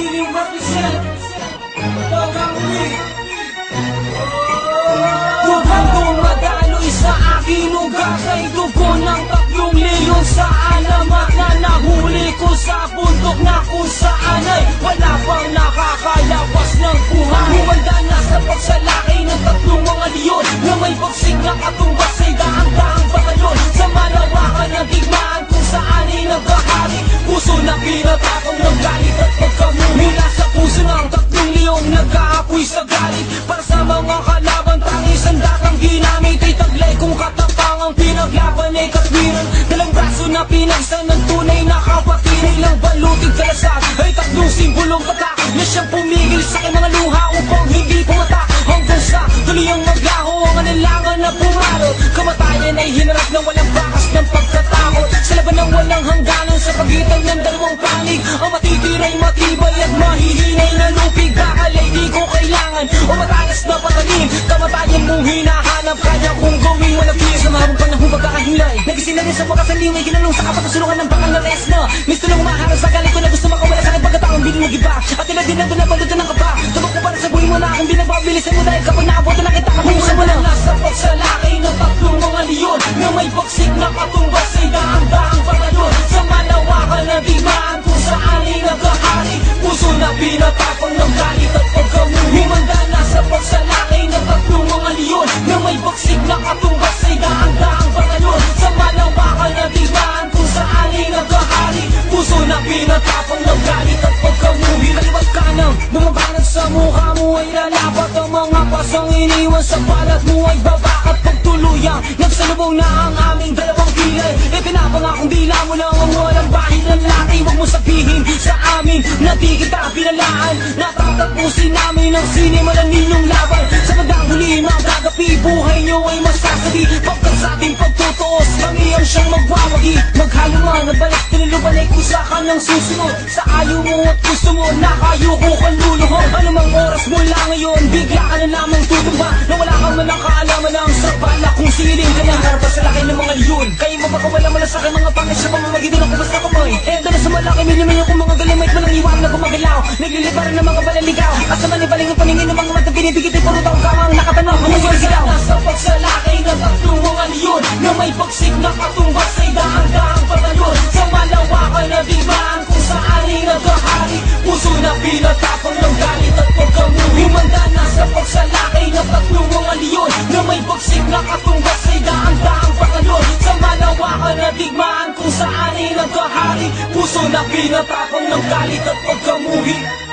feeling represent Pagkakuli Tugang dumadaloy sa aking lugar Kay dugo ng 3 leyon sa alamat Na nahuli ko sa bundok na kung saan ay wala pang nakakalabas ng buhay Humanda na sa pagsalaki ng 3 mga leyon Na may bagsik na katumbas ay daang-daang batalyon Sa malawakan ng digmaan kung saan ay naghahari Puso na pinatapang ng galit at pagkamu Mula sa puso ng 3 leyong nag-aapoy sa galit Para sa mga kalaban tangis ang dakang ginamit Ay taglay kung katapangang pinaglaban ay katwiran Dalang braso na pinagsan ng tunay na kapatid Ilang balutig kalasag ay 3 simbolong tatak Na siyang pumigil sa aking mga luha upang hindi pumatak Hanggang sa tuloy ang maglaho ang anilangan na pumalo Kamatayan ay hinarap ng walang bakas ng pagkatakot Sa laban ng walang hangganan sa pagitan ng 2 panig Ang matitiray matibay at mahihinay na lupig Bakal ay di ko kailangan o matalas na patalim Kamatayan mong hinahanap kaya kung gawing manapis Sa mahabang panahon pagkakahilay Nagising na rin sa pagkasaling ay ginanong sa kapatasulungan ng bakal na res na Misto lang umaharap sa galit ko na gusto makawala sa aking pagkataong biling mo giba At tila din na doon na balot ng kaba Tabak ko para sa buhay mo na akong binagbabilisan mo Dahil kapag naaboto na kita kapulisan mo na Nasa pagsalaki ng 3 mga leyon Na may bagsik na katumbas ay daang-daang batalyon Sa malawakan ng digmaan kung saan ay naghahari Puso na pinatapang ng galit at pagkamu Humanda na sa pagsalaki ng 3 mga leyon Na may bagsik na katumbas ay daang-daang batalyon Sa malawakan ng digmaan kung saan ay naghahari Puso na pinatapang ng galit at pagkamu Hiraliwat ka nang bumabanat sa mukha mo ay lalapat Ang mga pasang iniwan sa balat mo ay babakat pagtuluyang Nagsalubong na ang aming 2 kilay Ipinapangakong dila mo lang ang walang bahid ng lati Huwag mo sabihin sa amin na di kita pinalaan Natatapusin namin ang sinimulan ninyong laban Sa bandang huli magagapi buhay nyo ay masasabi Pagkat sa ating pagtutuos kami ang siyang magwawagi Maghalo man na balik tinulubalik kusa ka ng susunod Sa ayaw mo at gusto mo nakayuko kang luluhod Anumang oras mula ngayon bigla ka na lamang tutumba Na wala kang manang kaalaman ng sa bala kung siling ka na Harap sa laki ng mga leyon Kayo mapakawala mo lang sa akin mga pangit sa pamamagitan ng kubas na kamay Endo na sa malaki milyo-milyo kung mga galimay walang iwan na gumagalaw Nagliliparan ng mga balaligaw At sa manibaling ang paningin ng mga mata binibigit ay puro taong kamang nakatanong Ang mga sigaw Nasa pagsalaki ng 3 mga leyon Na may bagsik na katumbas ay daang-daang batalyon Sa malawakan na digmaan kung saan ay naghahari Puso na pinatapang ng galit at pagkamu Humanda na sa pagsalaki ng 3 mga leyon Na may bagsik na katumbas ay daang-daang batalyon Sa malawakan na digmaan kung saan ay naghahari Puso na pinatapang ng galit at pagkamuhi